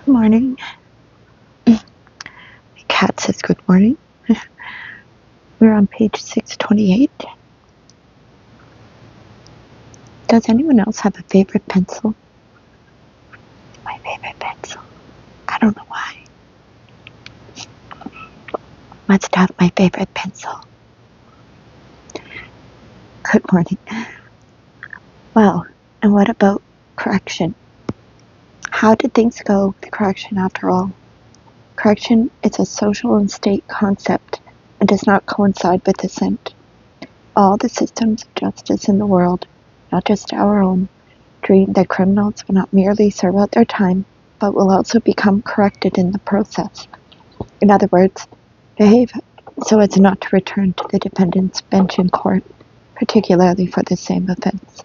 Good morning. My cat says good morning. We're on page 628. Does anyone else have a favorite pencil? My favorite pencil. I don't know why. Must have my favorite pencil. Good morning. Well, and what about correction? How did things go with correction after all? Correction is a social and state concept and does not coincide with dissent. All the systems of justice in the world, not just our own, dream that criminals will not merely serve out their time, but will also become corrected in the process. In other words, behave so as not to return to the defendant's bench in court, particularly for the same offense.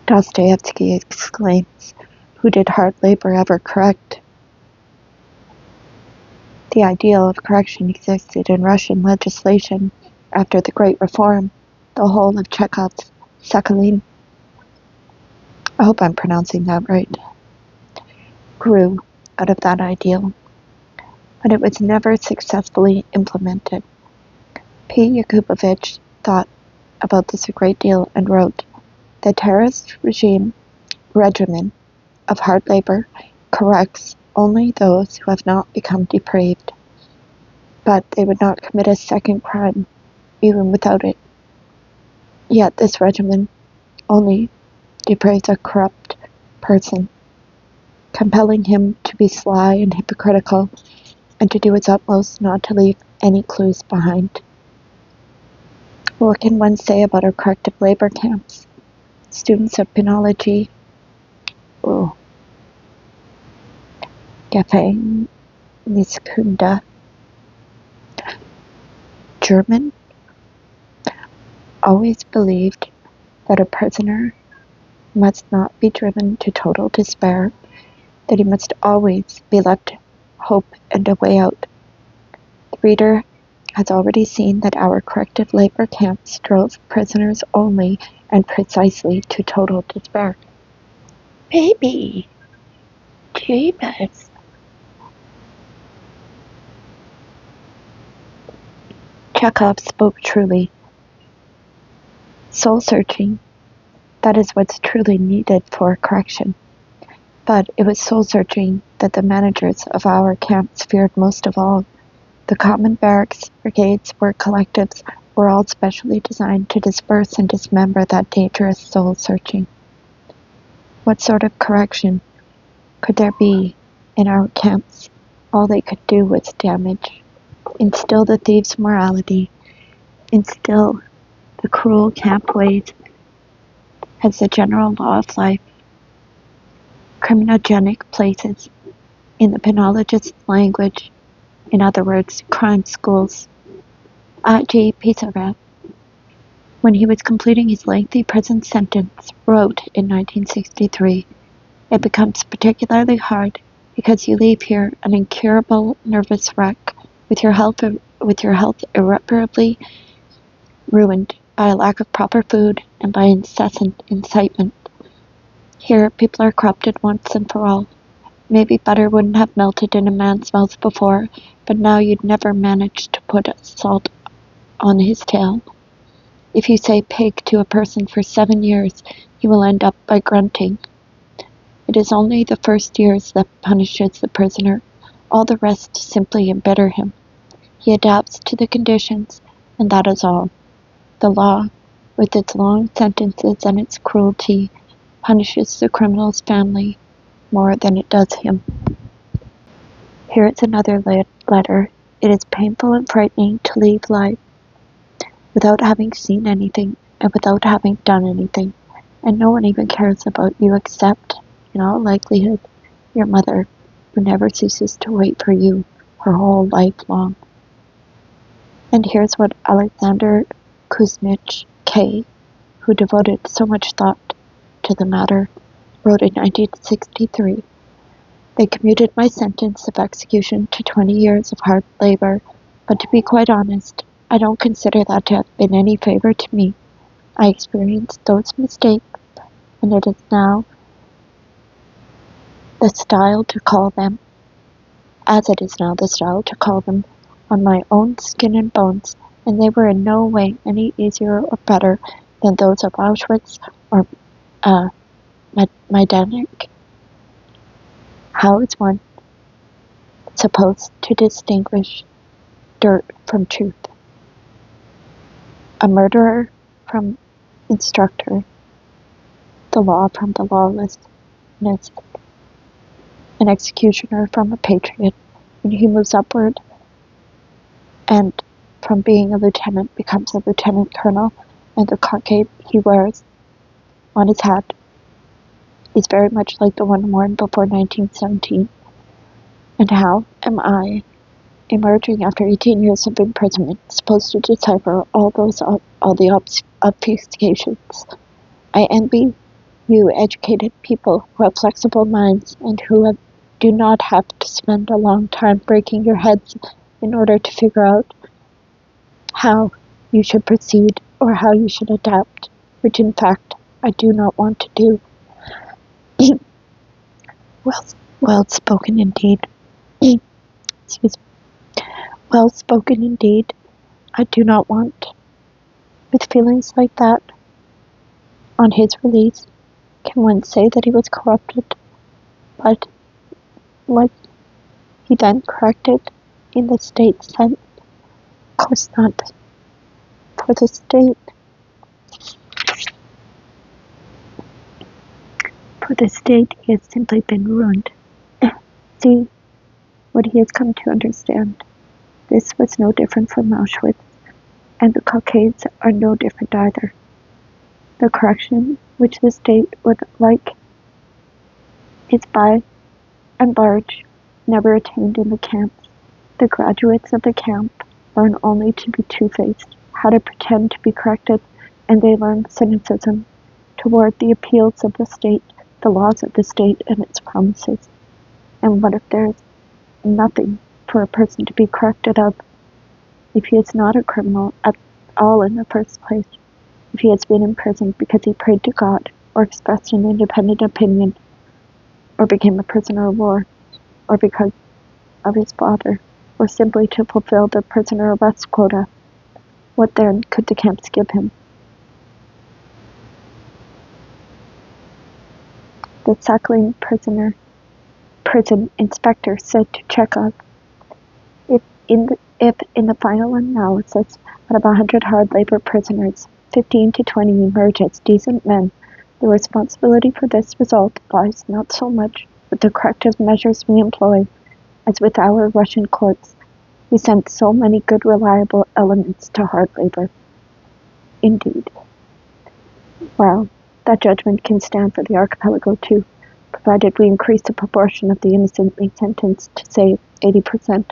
Dostoevsky exclaims, "Who did hard labor ever correct?" The ideal of correction existed in Russian legislation after the Great Reform. The whole of Chekhov's Sakhalin, I hope I'm pronouncing that right, grew out of that ideal, but it was never successfully implemented. P. Yakubovich thought about this a great deal and wrote, "The terrorist regimen of hard labor corrects only those who have not become depraved, but they would not commit a second crime even without it. Yet this regimen only depraves a corrupt person, compelling him to be sly and hypocritical and to do its utmost not to leave any clues behind." What can one say about our corrective labor camps? Students of penology, Gefängniskunda, German, always believed that a prisoner must not be driven to total despair, that he must always be left hope and a way out. The reader has already seen that our corrective labor camps drove prisoners only and precisely to total despair. Baby! Jeebus! Chekhov spoke truly. Soul-searching, that is what's truly needed for correction. But it was soul-searching that the managers of our camps feared most of all. The common barracks, brigades, work collectives were all specially designed to disperse and dismember that dangerous soul-searching. What sort of correction could there be in our camps? All they could do was damage, instill the thieves' morality, instill the cruel camp ways as the general law of life. Criminogenic places, in the penologist's language, in other words, crime schools. J. Pisarev, when he was completing his lengthy prison sentence, wrote in 1963, "It becomes particularly hard because you leave here an incurable nervous wreck, with your health irreparably ruined by a lack of proper food and by incessant incitement. Here people are corrupted once and for all. Maybe butter wouldn't have melted in a man's mouth before, but now you'd never manage to put salt on his tail. If you say pig to a person for 7 years, he will end up by grunting. It is only the first years that punishes the prisoner. All the rest simply embitter him. He adapts to the conditions, and that is all. The law, with its long sentences and its cruelty, punishes the criminal's family more than it does him." Here is another letter. It is painful and frightening to leave life without having seen anything and without having done anything, and no one even cares about you except, in all likelihood, your mother, who never ceases to wait for you her whole life long. And here's what Alexander Kuzmich K., who devoted so much thought to the matter, wrote in 1963. "They commuted my sentence of execution to 20 years of hard labor, but to be quite honest, I don't consider that to have been any favor to me. I experienced those mistakes, and it is now the style to call them, as it is now the style to call them, on my own skin and bones, and they were in no way any easier or better than those of Auschwitz or Maddening. How is one supposed to distinguish dirt from truth? A murderer from instructor, the law from the lawlessness, an executioner from a patriot, when he moves upward and from being a lieutenant becomes a lieutenant colonel, and the cockade he wears on his hat is very much like the one worn before 1917. And how am I, emerging after 18 years of imprisonment, supposed to decipher all the obfuscations? I envy you educated people who have flexible minds and who do not have to spend a long time breaking your heads in order to figure out how you should proceed or how you should adapt, which in fact I do not want to do. Well spoken indeed. Excuse me. Well spoken indeed. I do not want. With feelings like that, on his release, can one say that he was corrupted? But, like he then corrected in the state sense? Of course not. For the state. For the state, he has simply been ruined. See what he has come to understand. This was no different from Auschwitz, and the cockades are no different either. The correction which the state would like is by and large never attained in the camps. The graduates of the camp learn only to be two-faced, how to pretend to be corrected, and they learn cynicism toward the appeals of the state, the laws of the state, and its promises. And what if there's nothing for a person to be corrected of? If he is not a criminal at all in the first place, if he has been imprisoned because he prayed to God, or expressed an independent opinion, or became a prisoner of war, or because of his father, or simply to fulfill the prisoner arrest quota, what then could the camps give him? The Sakhalin prison inspector said to Chekhov, if in the final analysis, out of 100 hard labor prisoners, 15 to 20 emerge as decent men, the responsibility for this result lies not so much with the corrective measures we employ as with our Russian courts. We send so many good, reliable elements to hard labor. Indeed. Well, that judgment can stand for the archipelago too, provided we increase the proportion of the innocently sentenced to, say, 80%,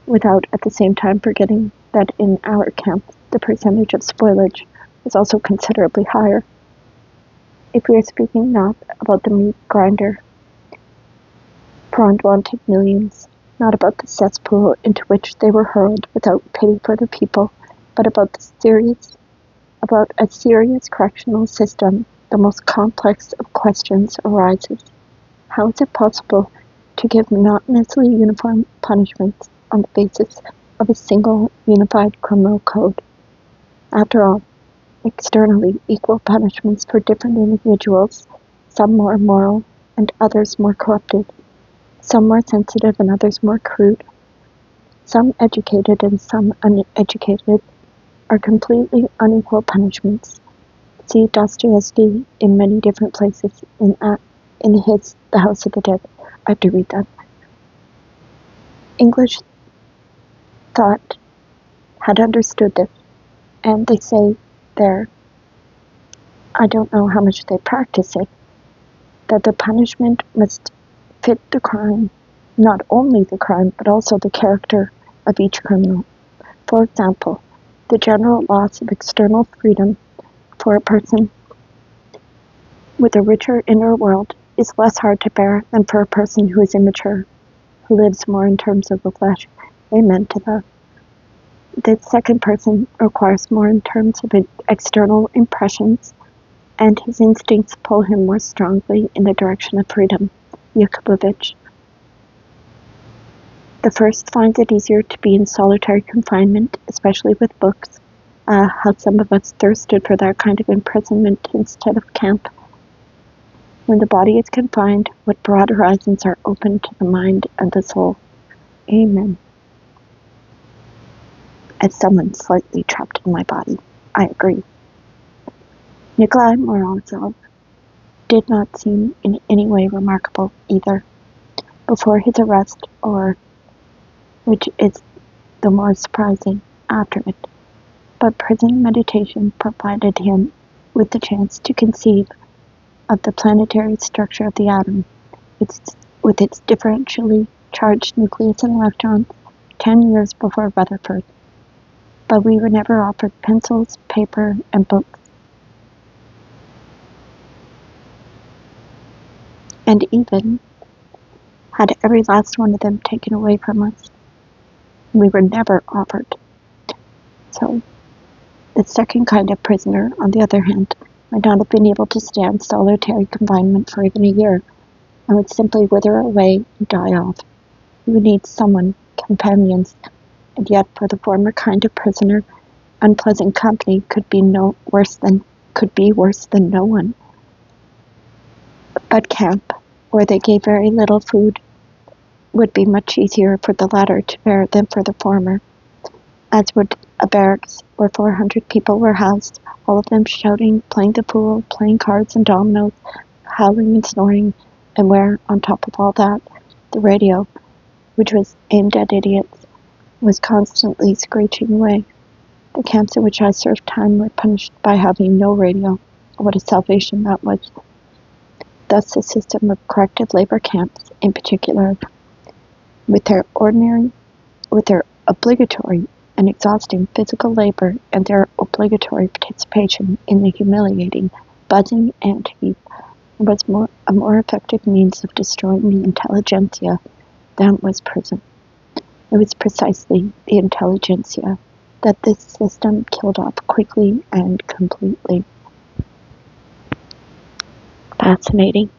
without at the same time forgetting that in our camp the percentage of spoilage is also considerably higher. If we are speaking not about the meat grinder for unwanted millions, not about the cesspool into which they were hurled without pity for the people, but about a serious correctional system, the most complex of questions arises. How is it possible to give monotonously uniform punishments on the basis of a single unified criminal code? After all, externally equal punishments for different individuals, some more moral and others more corrupted, some more sensitive and others more crude, some educated and some uneducated, are completely unequal punishments. See Dostoevsky in many different places in his The House of the Dead. I have to read that. English thought had understood this, and they say there, I don't know how much they practice it, that the punishment must fit the crime, not only the crime, but also the character of each criminal. For example, the general loss of external freedom for a person with a richer inner world is less hard to bear than for a person who is immature, who lives more in terms of the flesh. Amen to that. The second person requires more in terms of external impressions, and his instincts pull him more strongly in the direction of freedom. Yakubovich. The first finds it easier to be in solitary confinement, especially with books. How some of us thirsted for that kind of imprisonment instead of camp. When the body is confined, what broad horizons are open to the mind and the soul. Amen. As someone slightly trapped in my body, I agree. Nikolai Morozov did not seem in any way remarkable either. Before his arrest, or, which is the more surprising, after it. But prison meditation provided him with the chance to conceive of the planetary structure of the atom, with its differentially charged nucleus and electrons, 10 years before Rutherford. But we were never offered pencils, paper, and books. And even had every last one of them taken away from us, we were never offered. So, the second kind of prisoner, on the other hand, might not have been able to stand solitary confinement for even a year, and would simply wither away and die off. He would need someone, companions, and yet for the former kind of prisoner, unpleasant company could be worse than no one. But camp, where they gave very little food, would be much easier for the latter to bear than for the former, as would a barracks where 400 people were housed, all of them shouting, playing the fool, playing cards and dominoes, howling and snoring, and where, on top of all that, the radio, which was aimed at idiots, was constantly screeching away. The camps in which I served time were punished by having no radio. What a salvation that was. Thus the system of corrective-labor camps, in particular, with their obligatory and exhausting physical labor and their obligatory participation in the humiliating, buzzing ant heap, was a more effective means of destroying the intelligentsia than was prison. It was precisely the intelligentsia that this system killed off quickly and completely. Fascinating.